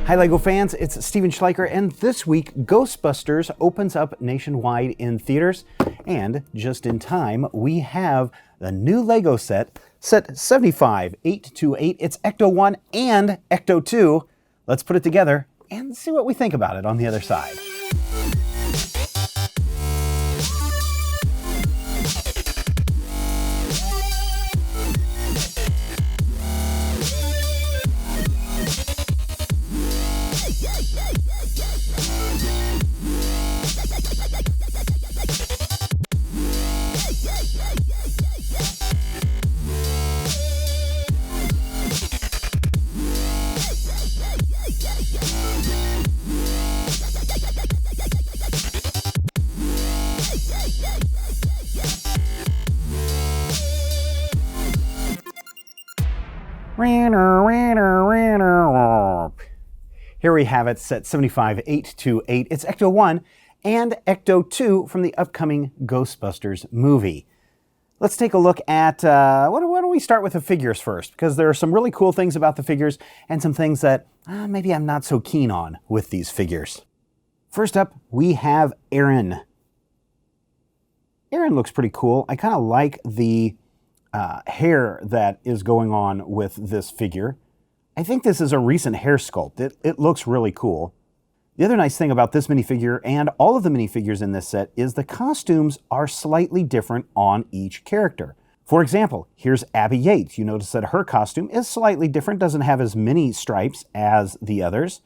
Hi LEGO fans, it's Steven Schleicher, and this week Ghostbusters opens up nationwide in theaters, and just in time we have the new LEGO set 75828. It's Ecto-1 and Ecto-2. Let's put it together and see what we think about it on the other side. Here we have it, set 75828. It's Ecto-1 and Ecto-2 from the upcoming Ghostbusters movie. Let's take a look at, why don't we start with the figures first? Because there are some really cool things about the figures and some things that maybe I'm not so keen on with these figures. First up, we have Aaron. Aaron looks pretty cool. I kind of like the hair that is going on with this figure. I think this is a recent hair sculpt. It looks really cool. The other nice thing about this minifigure and all of the minifigures in this set is the costumes are slightly different on each character. For example, here's Abby Yates. You notice that her costume is slightly different, doesn't have as many stripes as the others.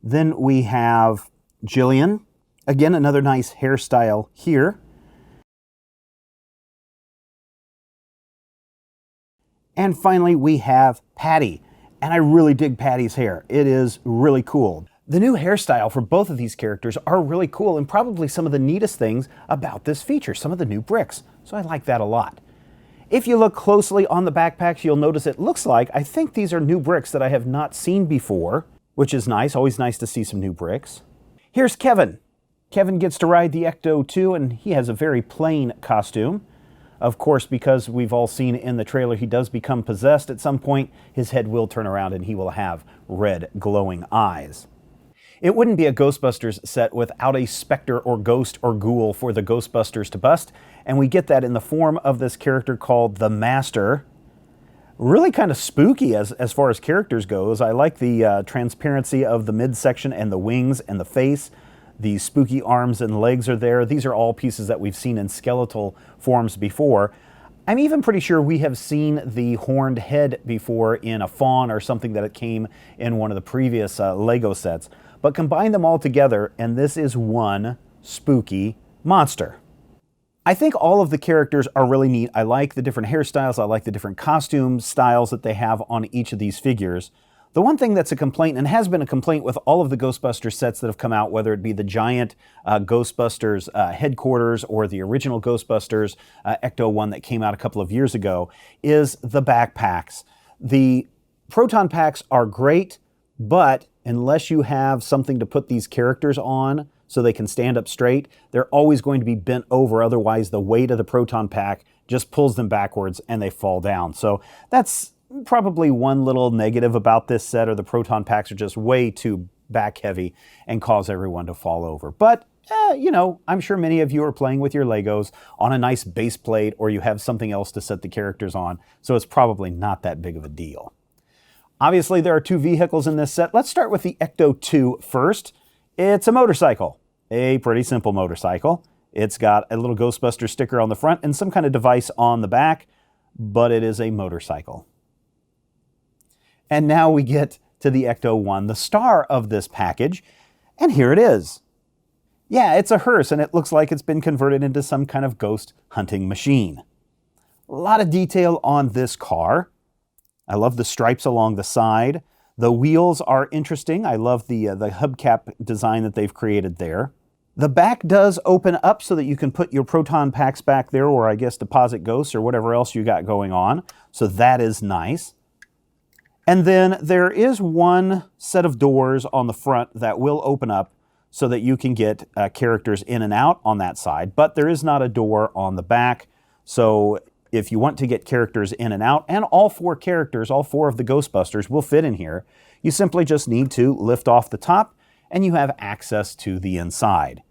Then we have Jillian. Again, another nice hairstyle here. And finally, we have Patty. And I really dig Patty's hair. It is really cool. The new hairstyle for both of these characters are really cool and probably some of the neatest things about this feature, some of the new bricks. So I like that a lot. If you look closely on the backpacks, you'll notice it looks like, I think these are new bricks that I have not seen before, which is nice. Always nice to see some new bricks. Here's Kevin. Kevin gets to ride the Ecto-2 and he has a very plain costume. Of course, because we've all seen in the trailer, he does become possessed at some point. His head will turn around and he will have red glowing eyes. It wouldn't be a Ghostbusters set without a specter or ghost or ghoul for the Ghostbusters to bust. And we get that in the form of this character called the Master. Really kind of spooky as far as characters goes. I like the transparency of the midsection and the wings and the face. The spooky arms and legs are there. These are all pieces that we've seen in skeletal forms before. I'm even pretty sure we have seen the horned head before in a fawn or something that it came in one of the previous LEGO sets. But combine them all together and this is one spooky monster. I think all of the characters are really neat. I like the different hairstyles. I like the different costume styles that they have on each of these figures. The one thing that's a complaint, and has been a complaint with all of the Ghostbusters sets that have come out, whether it be the giant Ghostbusters headquarters or the original Ghostbusters Ecto-1 that came out a couple of years ago, is the backpacks. The proton packs are great, but unless you have something to put these characters on so they can stand up straight, they're always going to be bent over. Otherwise, the weight of the proton pack just pulls them backwards and they fall down. So that's probably one little negative about this set, or the proton packs are just way too back heavy and cause everyone to fall over. But, you know, I'm sure many of you are playing with your Legos on a nice base plate, or you have something else to set the characters on, so it's probably not that big of a deal. Obviously, there are two vehicles in this set. Let's start with the Ecto-2 first. It's a motorcycle, a pretty simple motorcycle. It's got a little Ghostbuster sticker on the front and some kind of device on the back, but it is a motorcycle. And now we get to the Ecto-1, the star of this package, and here it is. Yeah, it's a hearse, and it looks like it's been converted into some kind of ghost hunting machine. A lot of detail on this car. I love the stripes along the side. The wheels are interesting. I love the hubcap design that they've created there. The back does open up so that you can put your proton packs back there, or I guess deposit ghosts or whatever else you got going on. So that is nice. And then there is one set of doors on the front that will open up so that you can get characters in and out on that side, but there is not a door on the back. So if you want to get characters in and out, and all 4 characters, all 4 of the Ghostbusters will fit in here, you simply just need to lift off the top and you have access to the inside.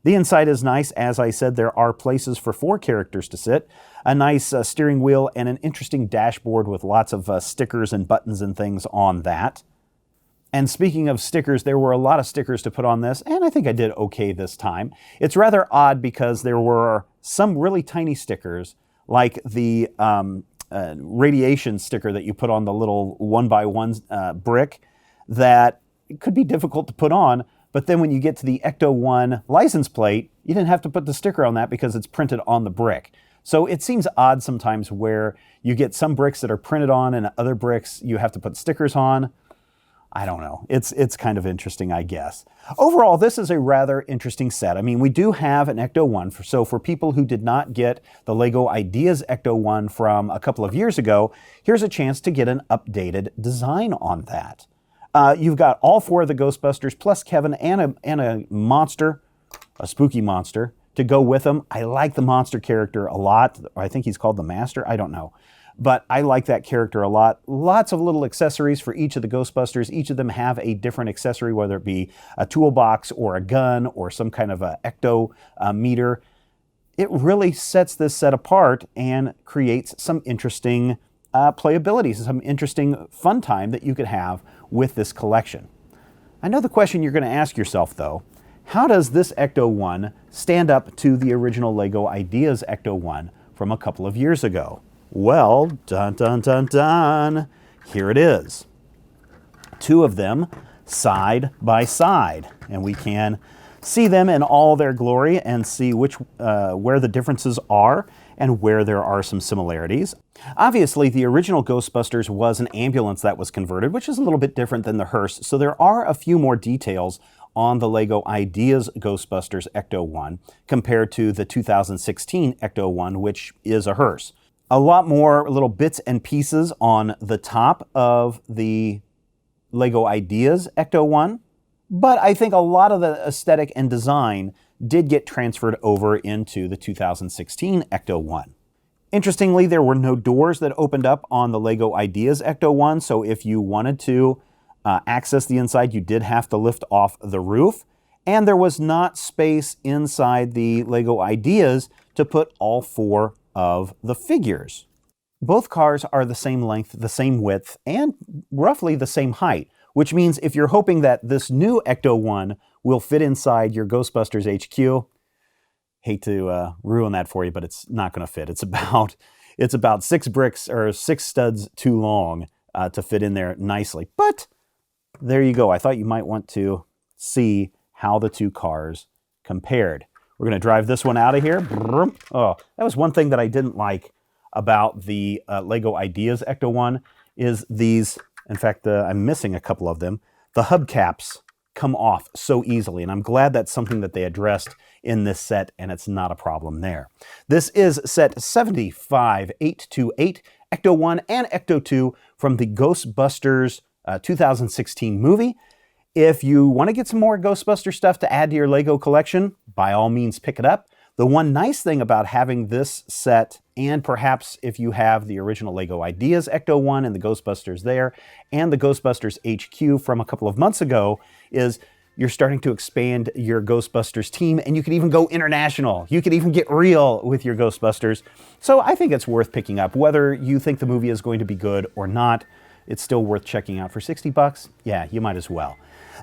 The inside is nice. As I said, there are places for 4 characters to sit, a nice steering wheel, and an interesting dashboard with lots of stickers and buttons and things on that. And speaking of stickers, there were a lot of stickers to put on this, and I think I did okay this time. It's rather odd because there were some really tiny stickers, like the radiation sticker that you put on the little 1x1 brick, that could be difficult to put on. But then when you get to the Ecto-1 license plate, you didn't have to put the sticker on that because it's printed on the brick. So it seems odd sometimes where you get some bricks that are printed on and other bricks you have to put stickers on. I don't know. It's kind of interesting, I guess. Overall, this is a rather interesting set. I mean, we do have an Ecto-1, so for people who did not get the LEGO Ideas Ecto-1 from a couple of years ago, here's a chance to get an updated design on that. You've got all 4 of the Ghostbusters plus Kevin and a monster, a spooky monster, to go with them. I like the monster character a lot. I think he's called the Master. I don't know. But I like that character a lot. Lots of little accessories for each of the Ghostbusters. Each of them have a different accessory, whether it be a toolbox or a gun or some kind of a ecto meter. It really sets this set apart and creates some interesting playability, some interesting fun time that you could have with this collection. I know the question you're going to ask yourself, though. How does this Ecto-1 stand up to the original LEGO Ideas Ecto-1 from a couple of years ago? Well, dun dun dun dun, here it is. 2 of them side by side, and we can see them in all their glory and see where the differences are and where there are some similarities. Obviously, the original Ghostbusters was an ambulance that was converted, which is a little bit different than the hearse, so there are a few more details on the LEGO Ideas Ghostbusters Ecto-1 compared to the 2016 Ecto-1, which is a hearse. A lot more little bits and pieces on the top of the LEGO Ideas Ecto-1, but I think a lot of the aesthetic and design did get transferred over into the 2016 Ecto-1. Interestingly, there were no doors that opened up on the LEGO Ideas Ecto-1, so if you wanted to access the inside, you did have to lift off the roof, and there was not space inside the LEGO Ideas to put all 4 of the figures. Both cars are the same length, the same width, and roughly the same height, which means if you're hoping that this new Ecto-1 will fit inside your Ghostbusters HQ, hate to ruin that for you, but it's not going to fit. It's about 6 bricks or 6 studs too long to fit in there nicely. But there you go. I thought you might want to see how the 2 cars compared. We're going to drive this one out of here. Oh, that was one thing that I didn't like about the LEGO Ideas Ecto-1 is these, in fact, I'm missing a couple of them. The hubcaps come off so easily, and I'm glad that's something that they addressed in this set, and it's not a problem there. This is set 75828, Ecto-1 and Ecto-2 from the Ghostbusters 2016 movie. If you want to get some more Ghostbuster stuff to add to your LEGO collection, by all means pick it up. The one nice thing about having this set, and perhaps if you have the original LEGO Ideas Ecto-1 and the Ghostbusters there, and the Ghostbusters HQ from a couple of months ago, is you're starting to expand your Ghostbusters team, and you can even go international. You can even get real with your Ghostbusters. So I think it's worth picking up. Whether you think the movie is going to be good or not, it's still worth checking out for 60 bucks. Yeah, you might as well.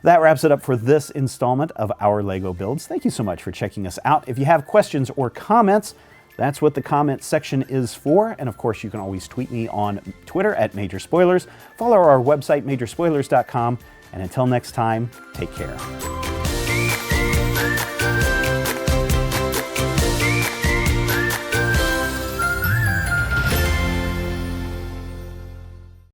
That wraps it up for this installment of our LEGO builds. Thank you so much for checking us out. If you have questions or comments, that's what the comment section is for. And of course, you can always tweet me on Twitter at Major Spoilers. Follow our website, majorspoilers.com. And until next time, take care.